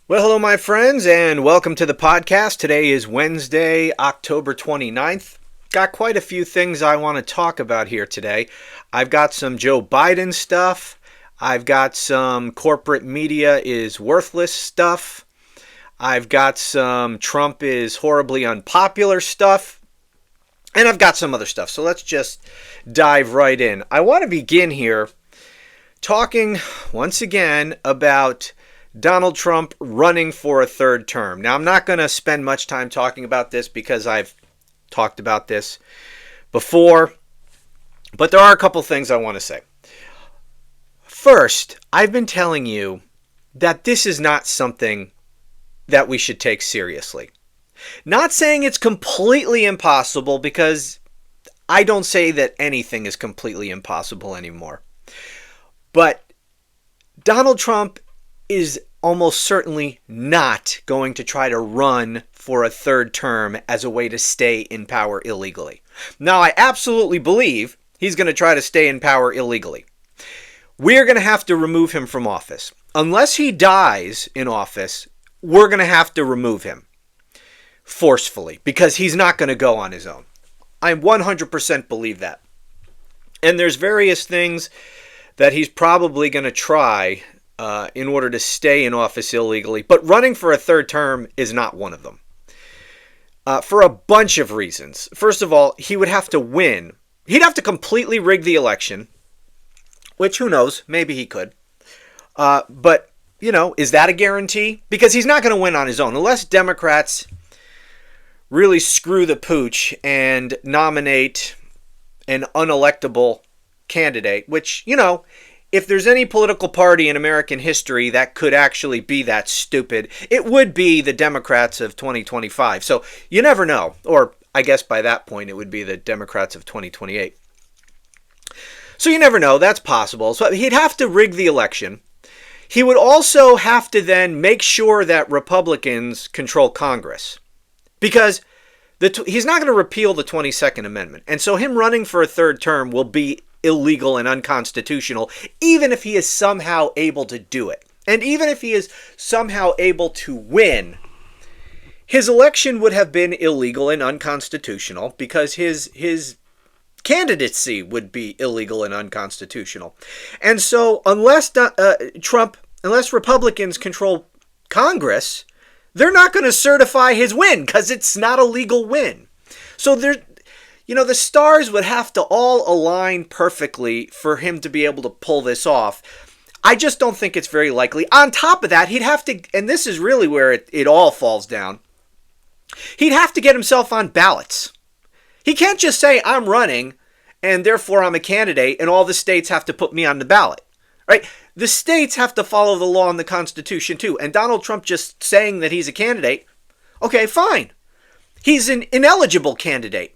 Well, hello, my friends, and welcome to the podcast. Today is Wednesday, October 29th. Got quite a few things I want to talk about here today. I've got some Joe Biden stuff. I've got some corporate media is worthless stuff. I've got some Trump is horribly unpopular stuff. And I've got some other stuff. So let's just dive right in. I want to begin here talking once again about Donald Trump running for a third term. Now, I'm not going to spend much time talking about this because I've talked about this before, but there are a couple things I want to say. First, I've been telling you that this is not something that we should take seriously. Not saying it's completely impossible, because I don't say that anything is completely impossible anymore. But Donald Trump is almost certainly not going to try to run for a third term as a way to stay in power illegally. Now, I absolutely believe he's going to try to stay in power illegally. We're going to have to remove him from office. Unless he dies in office, we're going to have to remove him forcefully, because he's not going to go on his own. I 100% believe that. And there's various things that he's probably going to try in order to stay in office illegally. But running for a third term is not one of them. For a bunch of reasons. First of all, he would have to win. He'd have to completely rig the election, which, who knows, maybe he could. But, is that a guarantee? Because he's not going to win on his own. Unless Democrats really screw the pooch and nominate an unelectable candidate, which, if there's any political party in American history that could actually be that stupid, it would be the Democrats of 2025. So you never know. Or I guess by that point it would be the Democrats of 2028. So you never know. That's possible. So he'd have to rig the election. He would also have to then make sure that Republicans control Congress, because he's not going to repeal the 22nd Amendment. And so him running for a third term will be illegal and unconstitutional, even if he is somehow able to do it. And even if he is somehow able to win, his election would have been illegal and unconstitutional, because his candidacy would be illegal and unconstitutional. And so unless Republicans control Congress, they're not going to certify his win, because it's not a legal win. So the stars would have to all align perfectly for him to be able to pull this off. I just don't think it's very likely. On top of that, he'd have to, and this is really where it all falls down, he'd have to get himself on ballots. He can't just say, I'm running, and therefore I'm a candidate, and all the states have to put me on the ballot. Right? The states have to follow the law and the Constitution too. And Donald Trump just saying that he's a candidate, okay, fine. He's an ineligible candidate.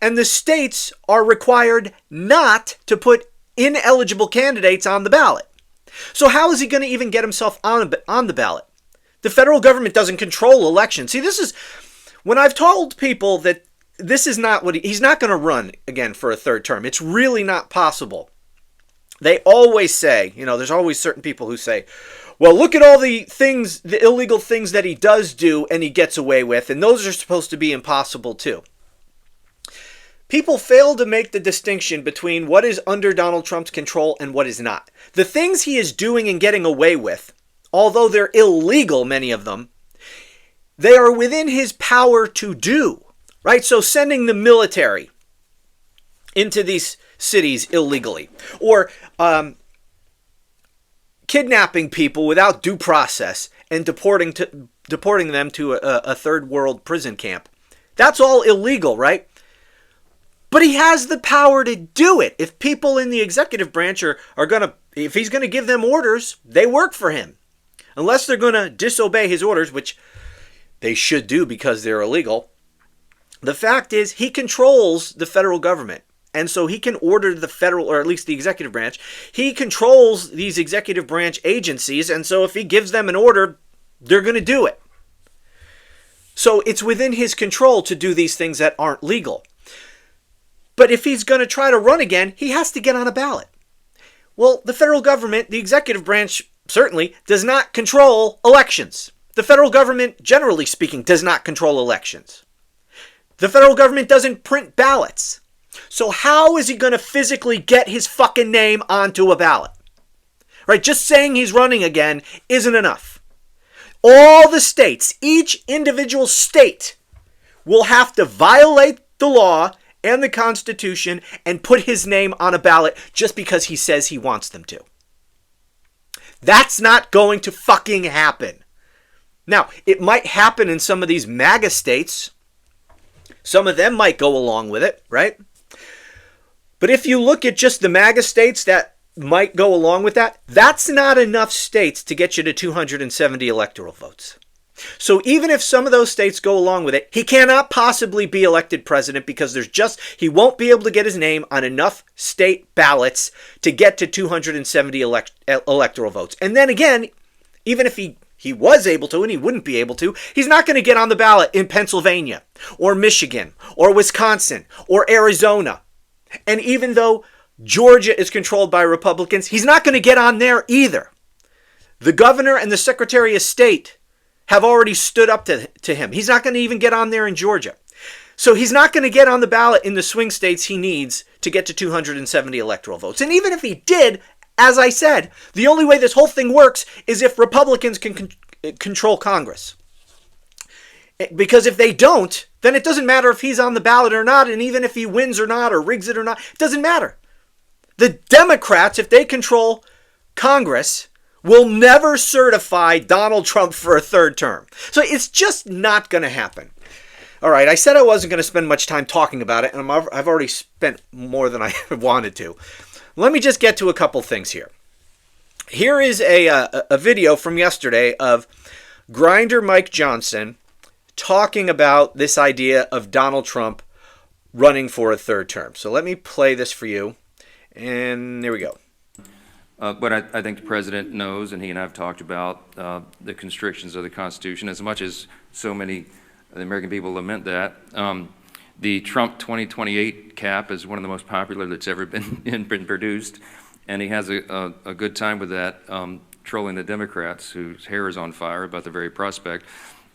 And the states are required not to put ineligible candidates on the ballot. So how is he going to even get himself on the ballot? The federal government doesn't control elections. See, this is when I've told people that this is not what he's not going to run again for a third term. It's really not possible. They always say, there's always certain people who say, well, look at all the illegal things that he does do and he gets away with, and those are supposed to be impossible too. People fail to make the distinction between what is under Donald Trump's control and what is not. The things he is doing and getting away with, although they're illegal, many of them, they are within his power to do, right? So sending the military into these cities illegally, or kidnapping people without due process and deporting them to a third world prison camp. That's all illegal, right? But he has the power to do it. If people in the executive branch if he's going to give them orders, they work for him. Unless they're going to disobey his orders, which they should do because they're illegal. The fact is, he controls the federal government. And so he can order the federal, or at least the executive branch. He controls these executive branch agencies. And so if he gives them an order, they're going to do it. So it's within his control to do these things that aren't legal. But if he's going to try to run again, he has to get on a ballot. Well, the federal government, the executive branch, certainly does not control elections. The federal government, generally speaking, does not control elections. The federal government doesn't print ballots. So how is he going to physically get his fucking name onto a ballot? Right? Just saying he's running again isn't enough. All the states, each individual state, will have to violate the law and the Constitution and put his name on a ballot just because he says he wants them to. That's not going to fucking happen. Now, it might happen in some of these MAGA states. Some of them might go along with it, right? But if you look at just the MAGA states that might go along with that, that's not enough states to get you to 270 electoral votes. So even if some of those states go along with it, he cannot possibly be elected president because he won't be able to get his name on enough state ballots to get to 270 electoral votes. And then again, even if he was able to, and he wouldn't be able to, he's not going to get on the ballot in Pennsylvania or Michigan or Wisconsin or Arizona. And even though Georgia is controlled by Republicans, he's not going to get on there either. The governor and the Secretary of State have already stood up to him. He's not going to even get on there in Georgia. So he's not going to get on the ballot in the swing states he needs to get to 270 electoral votes. And even if he did, as I said, the only way this whole thing works is if Republicans can control Congress. Because if they don't, then it doesn't matter if he's on the ballot or not, and even if he wins or not, or rigs it or not, it doesn't matter. The Democrats, if they control Congress, will never certify Donald Trump for a third term. So it's just not going to happen. All right, I said I wasn't going to spend much time talking about it, and I've already spent more than I wanted to. Let me just get to a couple things here. Here is a video from yesterday of Grindr Mike Johnson talking about this idea of Donald Trump running for a third term. So let me play this for you, and there we go. But I think the president knows, and he and I have talked about the constrictions of the Constitution, as much as so many of the American people lament that. The Trump 2028 cap is one of the most popular that's ever been produced, and he has a good time with that, trolling the Democrats, whose hair is on fire about the very prospect.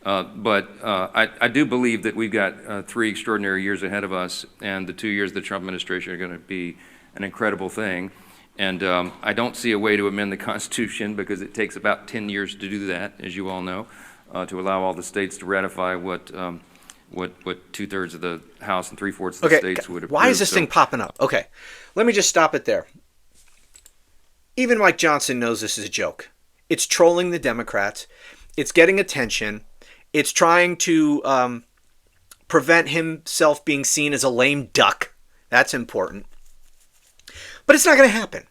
But I do believe that we've got 3 extraordinary years ahead of us, and the 2 years of the Trump administration are going to be an incredible thing. And I don't see a way to amend the Constitution because it takes about 10 years to do that, as you all know, to allow all the states to ratify what 2/3 of the House and 3/4 of the states would approve. Why is this thing popping up? Okay, let me just stop it there. Even Mike Johnson knows this is a joke. It's trolling the Democrats. It's getting attention. It's trying to prevent himself being seen as a lame duck. That's important. But it's not going to happen.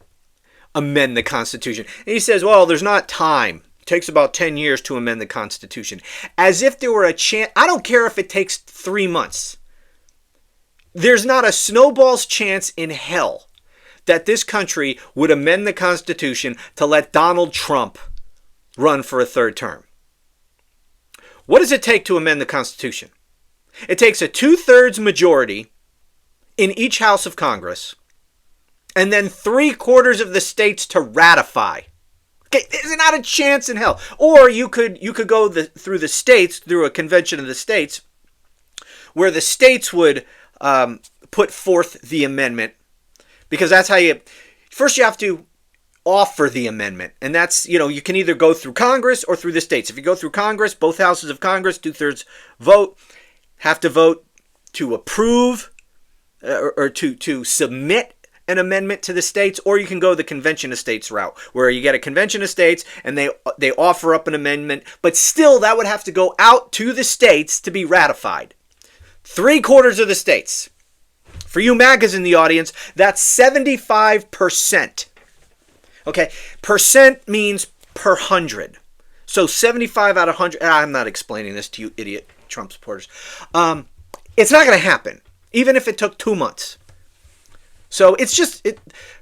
Amend the Constitution. And he says, well, there's not time. It takes about 10 years to amend the Constitution. As if there were a chance. I don't care if it takes 3 months. There's not a snowball's chance in hell that this country would amend the Constitution to let Donald Trump run for a third term. What does it take to amend the Constitution? It takes a 2/3 majority in each House of Congress, and then 3/4 of the states to ratify. Okay, there's not a chance in hell. Or you could go through the states, through a convention of the states, where the states would put forth the amendment, because that's how first you have to offer the amendment, and that's, you can either go through Congress or through the states. If you go through Congress, both houses of Congress, 2/3 vote, have to vote to approve or to submit an amendment to the states, or you can go the convention of states route, where you get a convention of states and they offer up an amendment, but still that would have to go out to the states to be ratified. 3/4 of the states. For you MAGAs in the audience, that's 75%. Okay, percent means per 100. So 75 out of 100, I'm not explaining this to you idiot Trump supporters. It's not going to happen, even if it took 2 months. So it's just,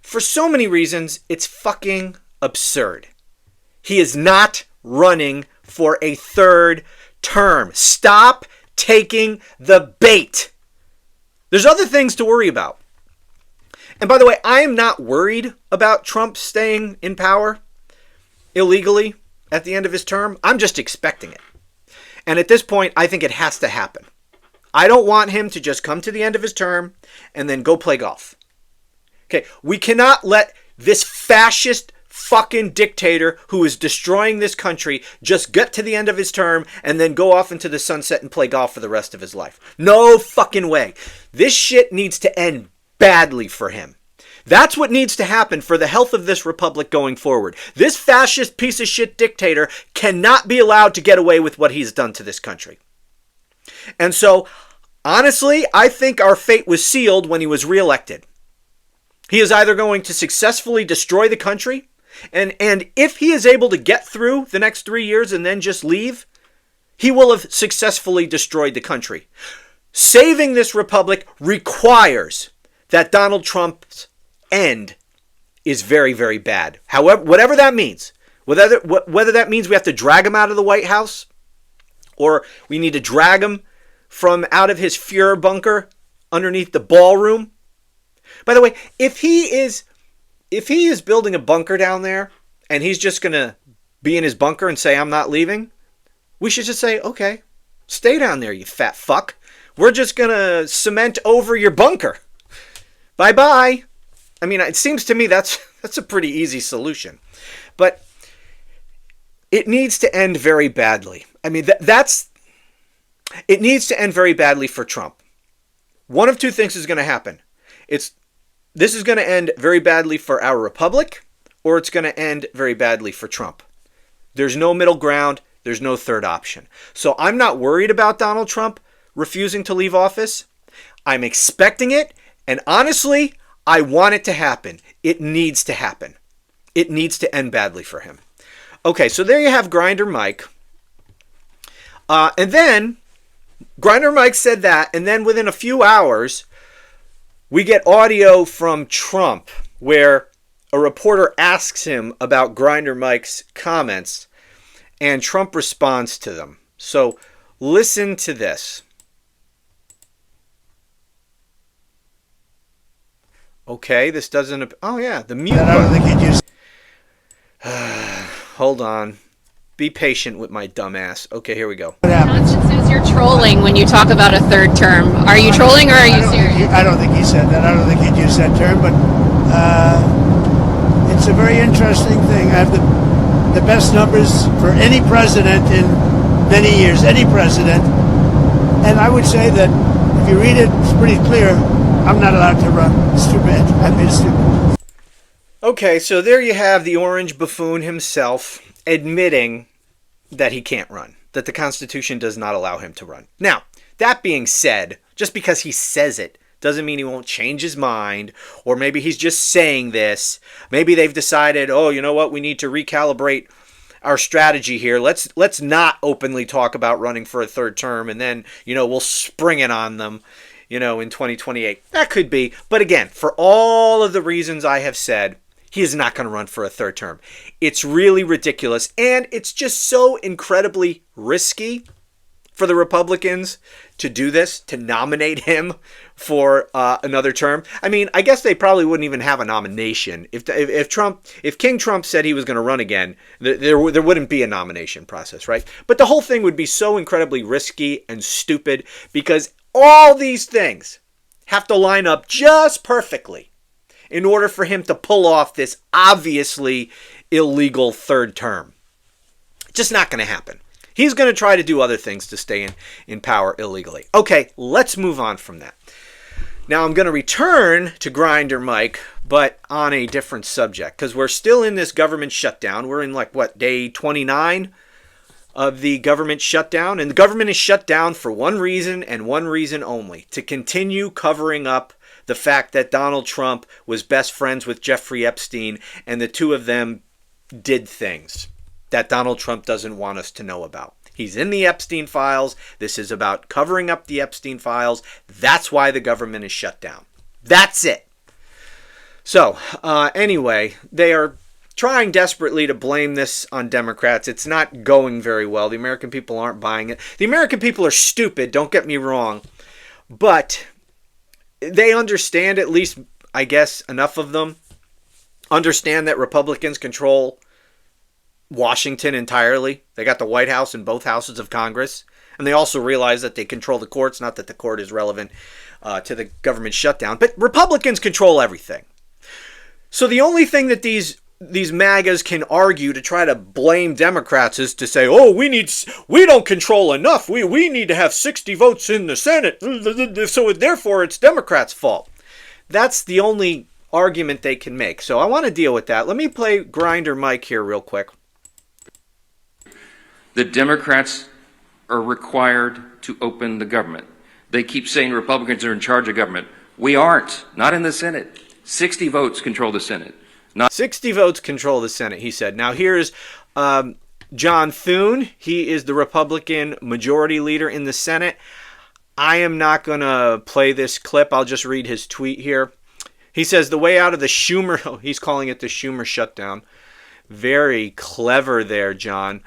for so many reasons, it's fucking absurd. He is not running for a third term. Stop taking the bait. There's other things to worry about. And by the way, I am not worried about Trump staying in power illegally. at the end of his term. I'm just expecting it. And at this point, I think it has to happen. I don't want him to just come to the end of his term and then go play golf. Okay, we cannot let this fascist fucking dictator who is destroying this country just get to the end of his term and then go off into the sunset and play golf for the rest of his life. No fucking way. This shit needs to end badly for him. That's what needs to happen for the health of this republic going forward. This fascist piece of shit dictator cannot be allowed to get away with what he's done to this country. And so, honestly, I think our fate was sealed when he was reelected. He is either going to successfully destroy the country, and if he is able to get through the next 3 years and then just leave, he will have successfully destroyed the country. Saving this republic requires that Donald Trump's end is very, very bad. However, whatever that means, whether that means we have to drag him out of the White House, or we need to drag him from out of his Fuhrer bunker underneath the ballroom. By the way, if he is building a bunker down there and he's just going to be in his bunker and say, I'm not leaving, we should just say, okay, stay down there, you fat fuck. We're just going to cement over your bunker. Bye-bye. I mean, it seems to me that's a pretty easy solution. But it needs to end very badly. I mean, it needs to end very badly for Trump. One of two things is going to happen. This is going to end very badly for our republic, or it's going to end very badly for Trump. There's no middle ground. There's no third option. So I'm not worried about Donald Trump refusing to leave office. I'm expecting it, and honestly, I want it to happen. It needs to happen. It needs to end badly for him. Okay, so there you have Grinder Mike. And then Grinder Mike said that, and then within a few hours, we get audio from Trump where a reporter asks him about Grinder Mike's comments, and Trump responds to them. So listen to this. Okay, this doesn't... Oh, yeah, the mute button. I don't think he'd use... Hold on. Be patient with my dumb ass. Okay, here we go. Johnston says you're trolling when you talk about a third term. Are you trolling or are you serious? I don't think he said that. I don't think he'd use that term, but it's a very interesting thing. I have the best numbers for any president in many years, any president. And I would say that if you read it, it's pretty clear. I'm not allowed to run. It's too bad. I made it stupid. Okay, so there you have the orange buffoon himself admitting that he can't run, that the Constitution does not allow him to run. Now, that being said, just because he says it doesn't mean he won't change his mind, or maybe he's just saying this. Maybe they've decided, oh, you know what, we need to recalibrate our strategy here. Let's not openly talk about running for a third term, and then, we'll spring it on them, in 2028. That could be. But again, for all of the reasons I have said, he is not going to run for a third term. It's really ridiculous, and it's just so incredibly risky for the Republicans to do this, to nominate him for another term. I mean, I guess they probably wouldn't even have a nomination. If King Trump said he was going to run again, there wouldn't be a nomination process, right? But the whole thing would be so incredibly risky and stupid because all these things have to line up just perfectly in order for him to pull off this obviously illegal third term. Just not going to happen. He's going to try to do other things to stay in power illegally. Okay, let's move on from that. Now I'm going to return to Grinder Mike, but on a different subject, because we're still in this government shutdown. We're in day 29 of the government shutdown, and the government is shut down for one reason and one reason only: to continue covering up the fact that Donald Trump was best friends with Jeffrey Epstein, and the two of them did things that Donald Trump doesn't want us to know about. He's in the Epstein files. This is about covering up the Epstein files. That's why the government is shut down. That's it. So, anyway, they are trying desperately to blame this on Democrats. It's not going very well. The American people aren't buying it. The American people are stupid, don't get me wrong. But they understand, at least, I guess, enough of them, understand that Republicans control Washington entirely. They got the White House and both houses of Congress. And they also realize that they control the courts, not that the court is relevant to the government shutdown. But Republicans control everything. So the only thing that these MAGAs can argue to try to blame Democrats is to say, oh, we don't control enough. We need to have 60 votes in the Senate. So therefore it's Democrats' fault. That's the only argument they can make. So I want to deal with that. Let me play Grinder Mike here real quick. The Democrats are required to open the government. They keep saying Republicans are in charge of government. We aren't. Not in the Senate. 60 votes control the Senate. 60 votes control the Senate, he said. Now here's John Thune. He is the Republican majority leader in the Senate. I am not going to play this clip. I'll just read his tweet here. He says the way out of the Schumer, he's calling it the Schumer shutdown. Very clever there, John.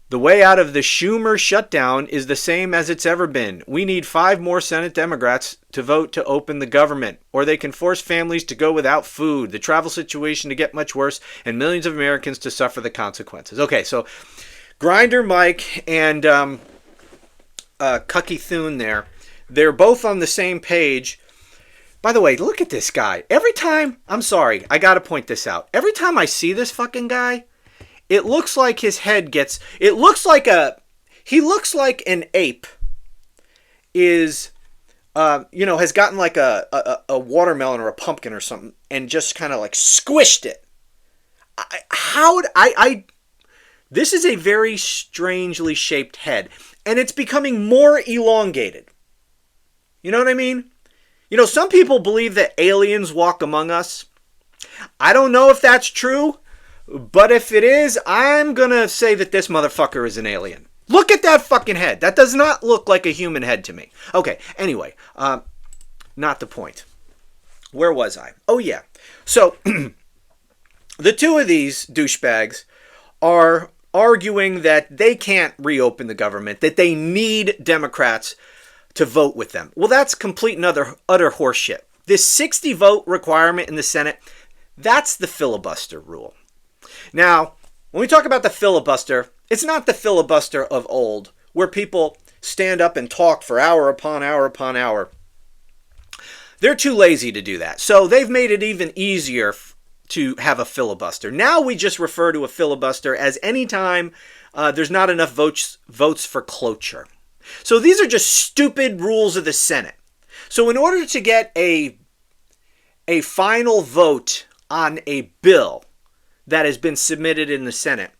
The way out of the Schumer shutdown is the same as it's ever been. We need 5 more Senate Democrats to vote to open the government, or they can force families to go without food, the travel situation to get much worse, and millions of Americans to suffer the consequences. Okay, so Grinder Mike and Cucky Thune there, they're both on the same page. By the way, look at this guy. Every time, I'm sorry, I got to point this out. Every time I see this fucking guy, it looks like his head gets, he looks like an ape is, has gotten like a watermelon or a pumpkin or something and just kind of like squished it. This is a very strangely shaped head, and it's becoming more elongated. You know what I mean? You know, some people believe that aliens walk among us. I don't know if that's true. But if it is, I'm going to say that this motherfucker is an alien. Look at that fucking head. That does not look like a human head to me. Okay, anyway, not the point. Where was I? Oh, yeah. So, the two of these douchebags are arguing that they can't reopen the government, that they need Democrats to vote with them. Well, that's complete and utter horseshit. This 60 vote requirement in the Senate, that's the filibuster rule. Now, when we talk about the filibuster, it's not the filibuster of old, where people stand up and talk for hour upon hour upon hour. They're too lazy to do that. So they've made it even easier to have a filibuster. Now we just refer to a filibuster as any time there's not enough votes for cloture. So these are just stupid rules of the Senate. So in order to get a final vote on a bill that has been submitted in the Senate,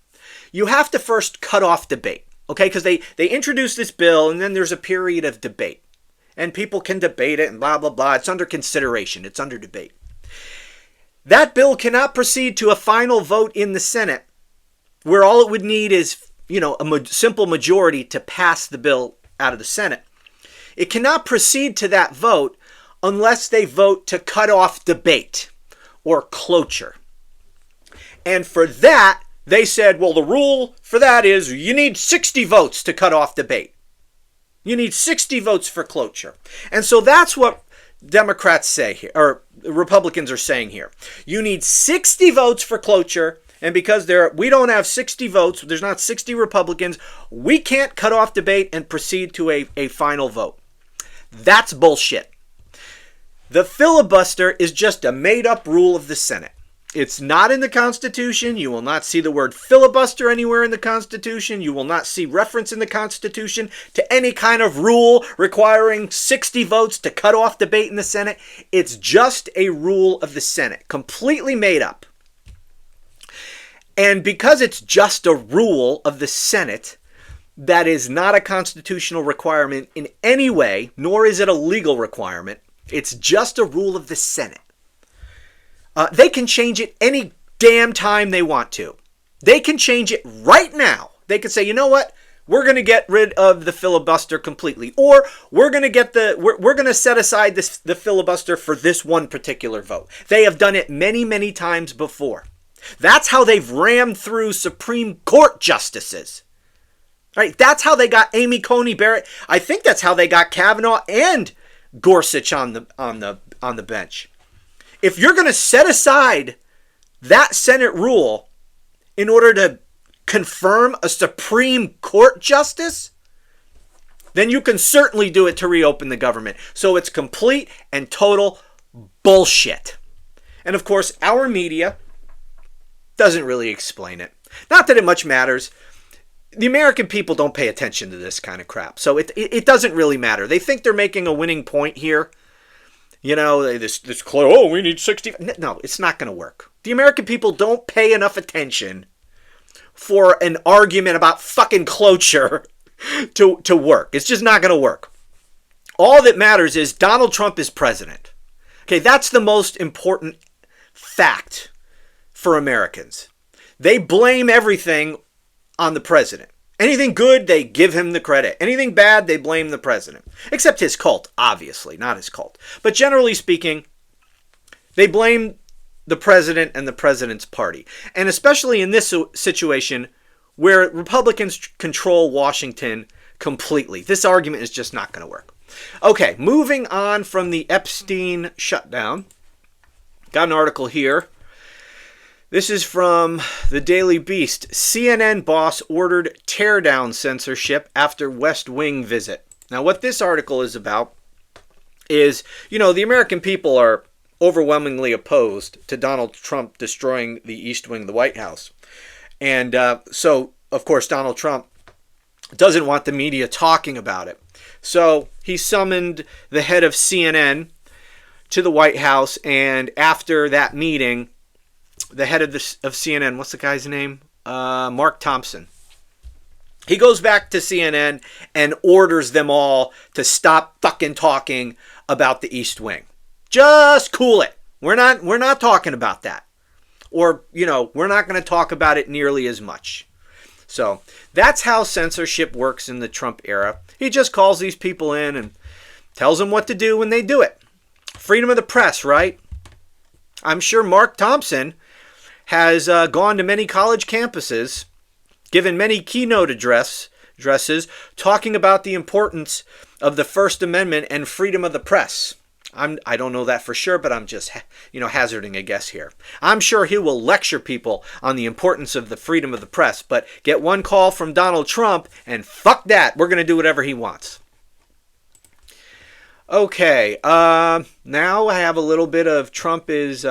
you have to first cut off debate, okay? Because they introduce this bill, and then there's a period of debate. And people can debate it, and blah, blah, blah. It's under consideration. It's under debate. That bill cannot proceed to a final vote in the Senate, where all it would need is, a simple majority to pass the bill out of the Senate. It cannot proceed to that vote unless they vote to cut off debate or cloture. And for that, they said, well, the rule for that is you need 60 votes to cut off debate. You need 60 votes for cloture. And so that's what Democrats say here, or Republicans are saying here. You need 60 votes for cloture, and because we don't have 60 votes, there's not 60 Republicans, we can't cut off debate and proceed to a final vote. That's bullshit. The filibuster is just a made-up rule of the Senate. It's not in the Constitution. You will not see the word filibuster anywhere in the Constitution. You will not see reference in the Constitution to any kind of rule requiring 60 votes to cut off debate in the Senate. It's just a rule of the Senate, completely made up. And because it's just a rule of the Senate, that is not a constitutional requirement in any way, nor is it a legal requirement. It's just a rule of the Senate. They can change it any damn time they want to. They can change it right now. They could say, you know what? We're going to get rid of the filibuster completely. Or we're going to we're going to set aside the filibuster for this one particular vote. They have done it many, many times before. That's how they've rammed through Supreme Court justices. Right? That's how they got Amy Coney Barrett. I think that's how they got Kavanaugh and Gorsuch on the bench. If you're going to set aside that Senate rule in order to confirm a Supreme Court justice, then you can certainly do it to reopen the government. So it's complete and total bullshit. And of course, our media doesn't really explain it. Not that it much matters. The American people don't pay attention to this kind of crap. So it doesn't really matter. They think they're making a winning point here. You know, this we need 60. No, it's not going to work. The American people don't pay enough attention for an argument about fucking cloture to work. It's just not going to work. All that matters is Donald Trump is president. Okay, that's the most important fact for Americans. They blame everything on the president. Anything good, they give him the credit. Anything bad, they blame the president. Except his cult, obviously, not his cult. But generally speaking, they blame the president and the president's party. And especially in this situation where Republicans control Washington completely. This argument is just not going to work. Okay, moving on from the Epstein shutdown. Got an article here. This is from the Daily Beast. CNN boss ordered teardown censorship after West Wing visit. Now, what this article is about is, you know, the American people are overwhelmingly opposed to Donald Trump destroying the East Wing of the White House. And so, of course, Donald Trump doesn't want the media talking about it. So he summoned the head of CNN to the White House, and after that meeting, the head of CNN, what's the guy's name? Mark Thompson. He goes back to CNN and orders them all to stop fucking talking about the East Wing. Just cool it. We're not talking about that. Or, you know, we're not going to talk about it nearly as much. So that's how censorship works in the Trump era. He just calls these people in and tells them what to do when they do it. Freedom of the press, right? I'm sure Mark Thompson has gone to many college campuses, given many keynote addresses, talking about the importance of the First Amendment and freedom of the press. I don't know that for sure, but I'm just, hazarding a guess here. I'm sure he will lecture people on the importance of the freedom of the press, but get one call from Donald Trump, and fuck that, we're going to do whatever he wants. Okay, now I have a little bit of Trump is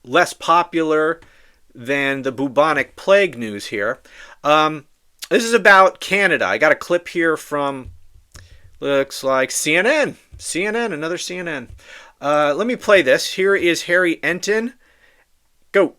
less popular than the bubonic plague news here. This is about Canada. I got a clip here from, looks like CNN. Another CNN. Let me play this. Here is Harry Enton. Go.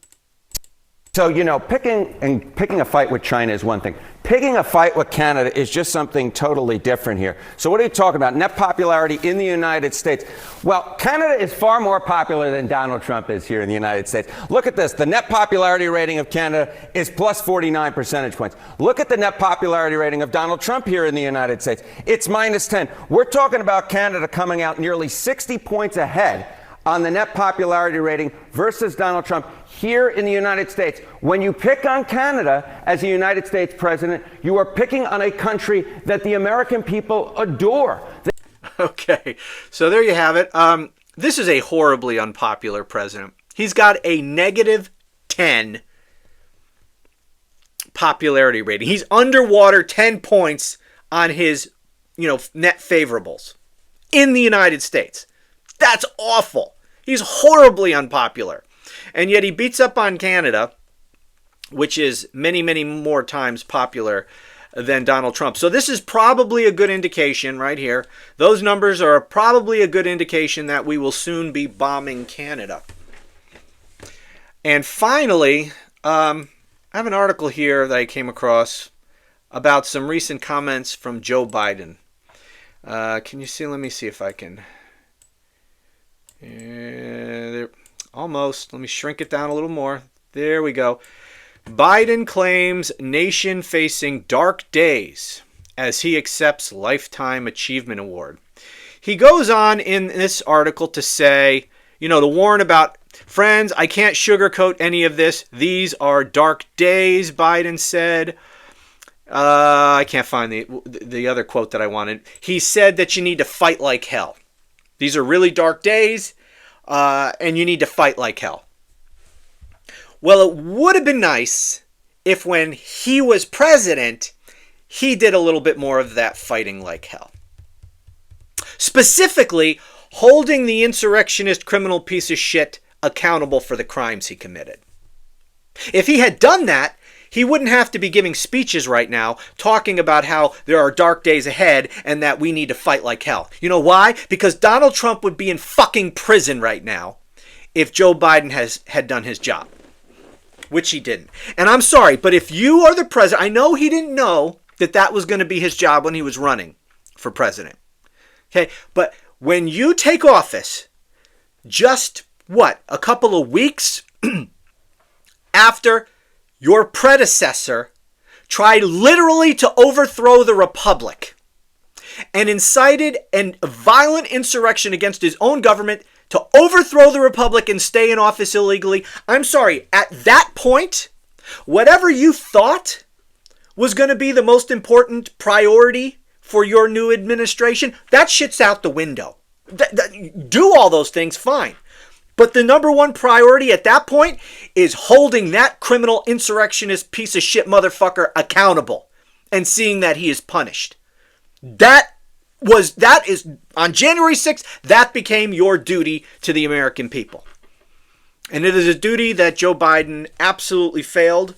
So, picking a fight with China is one thing. Picking a fight with Canada is just something totally different here. So what are you talking about? Net popularity in the United States. Well, Canada is far more popular than Donald Trump is here in the United States. Look at this. The net popularity rating of Canada is plus 49 percentage points. Look at the net popularity rating of Donald Trump here in the United States. It's minus 10. We're talking about Canada coming out nearly 60 points ahead on the net popularity rating versus Donald Trump here in the United States. When you pick on Canada as a United States president, you are picking on a country that the American people adore. Okay, so there you have it. This is a horribly unpopular president. He's got a negative 10 popularity rating. He's underwater 10 points on his, net favorables in the United States. That's awful. He's horribly unpopular. And yet he beats up on Canada, which is many, many more times popular than Donald Trump. So this is probably a good indication right here. Those numbers are probably a good indication that we will soon be bombing Canada. And finally, I have an article here that I came across about some recent comments from Joe Biden. Can you see? Let me see if I can... Almost. Let me shrink it down a little more. There we go. Biden claims nation facing dark days as he accepts Lifetime Achievement Award. He goes on in this article to say, to warn about, friends, I can't sugarcoat any of this. These are dark days, Biden said. I can't find the other quote that I wanted. He said that you need to fight like hell. These are really dark days, and you need to fight like hell. Well, it would have been nice if when he was president, he did a little bit more of that fighting like hell. Specifically, holding the insurrectionist criminal piece of shit accountable for the crimes he committed. If he had done that, he wouldn't have to be giving speeches right now talking about how there are dark days ahead and that we need to fight like hell. You know why? Because Donald Trump would be in fucking prison right now if Joe Biden had done his job, which he didn't. And I'm sorry, but if you are the president, I know he didn't know that that was going to be his job when he was running for president. Okay, but when you take office, just what, a couple of weeks after your predecessor tried literally to overthrow the republic and incited a violent insurrection against his own government to overthrow the republic and stay in office illegally. I'm sorry, at that point, whatever you thought was going to be the most important priority for your new administration, that shit's out the window. Do all those things, fine. But the number one priority at that point is holding that criminal insurrectionist piece of shit motherfucker accountable and seeing that he is punished. That is on January 6th, that became your duty to the American people. And it is a duty that Joe Biden absolutely failed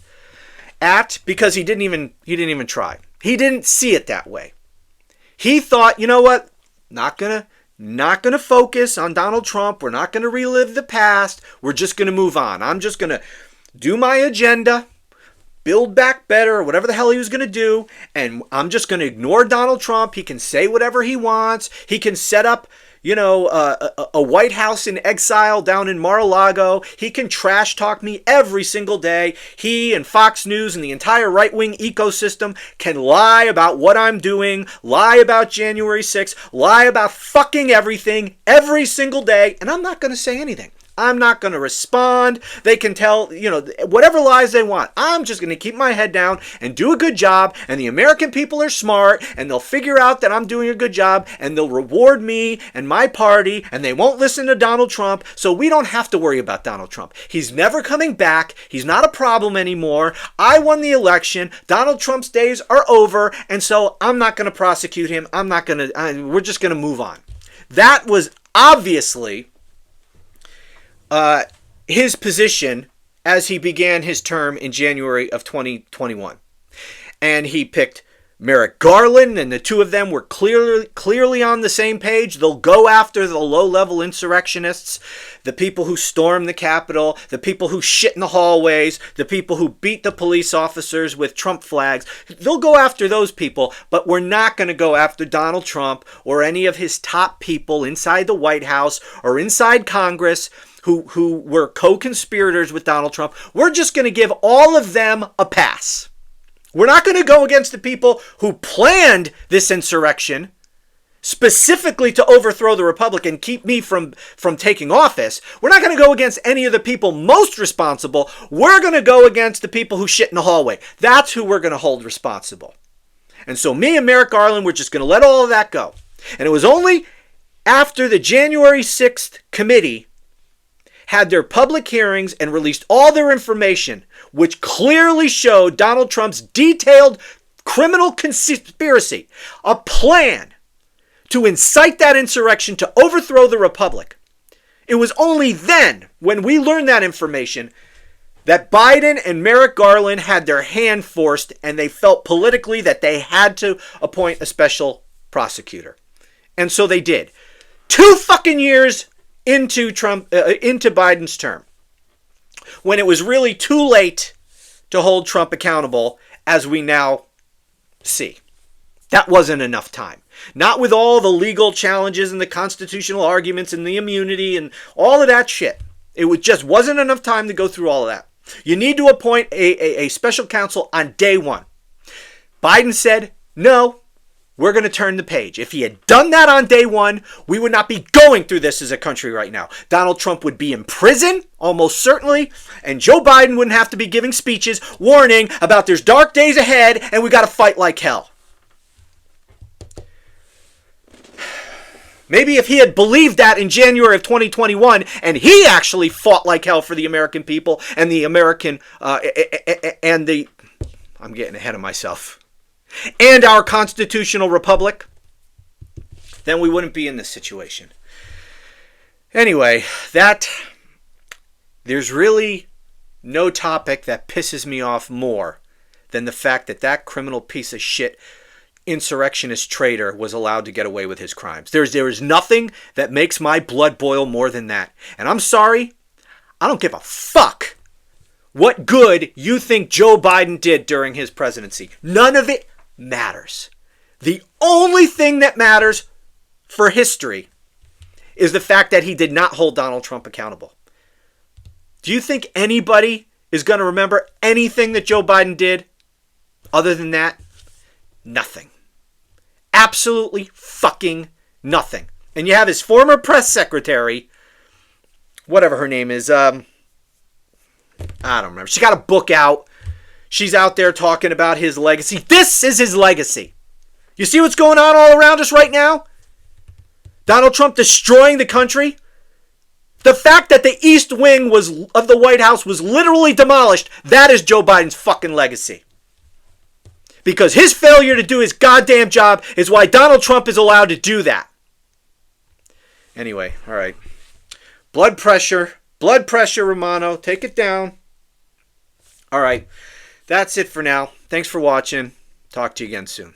at because he didn't even try. He didn't see it that way. He thought, you know what? Not gonna focus on Donald Trump. We're not gonna relive the past. We're just gonna move on. I'm just gonna do my agenda, build back better, or whatever the hell he was gonna do, and I'm just gonna ignore Donald Trump. He can say whatever he wants. He can set up, a White House in exile down in Mar-a-Lago. He can trash talk me every single day. He and Fox News and the entire right-wing ecosystem can lie about what I'm doing, lie about January 6th, lie about fucking everything every single day, and I'm not going to say anything. I'm not going to respond. They can tell, whatever lies they want. I'm just going to keep my head down and do a good job. And the American people are smart and they'll figure out that I'm doing a good job and they'll reward me and my party and they won't listen to Donald Trump. So we don't have to worry about Donald Trump. He's never coming back. He's not a problem anymore. I won the election. Donald Trump's days are over. And so I'm not going to prosecute him. We're just going to move on. That was obviously his position as he began his term in January of 2021. And he picked Merrick Garland, and the two of them were clearly on the same page. They'll go after the low-level insurrectionists, the people who stormed the Capitol, the people who shit in the hallways, the people who beat the police officers with Trump flags. They'll go after those people, but we're not going to go after Donald Trump or any of his top people inside the White House or inside Congress who were co-conspirators with Donald Trump. We're just going to give all of them a pass. We're not going to go against the people who planned this insurrection specifically to overthrow the republic and keep me from taking office. We're not going to go against any of the people most responsible. We're going to go against the people who shit in the hallway. That's who we're going to hold responsible. And so me and Merrick Garland, we're just going to let all of that go. And it was only after the January 6th committee had their public hearings and released all their information, which clearly showed Donald Trump's detailed criminal conspiracy, a plan to incite that insurrection to overthrow the republic. It was only then, when we learned that information, that Biden and Merrick Garland had their hand forced and they felt politically that they had to appoint a special prosecutor. And so they did. 2 fucking years into Biden's term, when it was really too late to hold Trump accountable, as we now see. That wasn't enough time. Not with all the legal challenges and the constitutional arguments and the immunity and all of that shit. It just wasn't enough time to go through all of that. You need to appoint a special counsel on day one. Biden said, no, we're going to turn the page. If he had done that on day one, we would not be going through this as a country right now. Donald Trump would be in prison, almost certainly, and Joe Biden wouldn't have to be giving speeches warning about there's dark days ahead and we got to fight like hell. Maybe if he had believed that in January of 2021 and he actually fought like hell for the American people and the American, I'm getting ahead of myself, and our constitutional republic, then we wouldn't be in this situation. Anyway, there's really no topic that pisses me off more than the fact that that criminal piece of shit insurrectionist traitor was allowed to get away with his crimes. There is nothing that makes my blood boil more than that. And I'm sorry, I don't give a fuck what good you think Joe Biden did during his presidency. None of it matters. The only thing that matters for history is the fact that he did not hold Donald Trump accountable. Do you think anybody is going to remember anything that Joe Biden did other than that? Nothing. Absolutely fucking nothing. And you have his former press secretary, whatever her name is, I don't remember. She got a book out. She's out there talking about his legacy. This is his legacy. You see what's going on all around us right now? Donald Trump destroying the country. The fact that the East Wing of the White House was literally demolished, that is Joe Biden's fucking legacy. Because his failure to do his goddamn job is why Donald Trump is allowed to do that. Anyway, all right. Blood pressure, Romano. Take it down. All right. That's it for now. Thanks for watching. Talk to you again soon.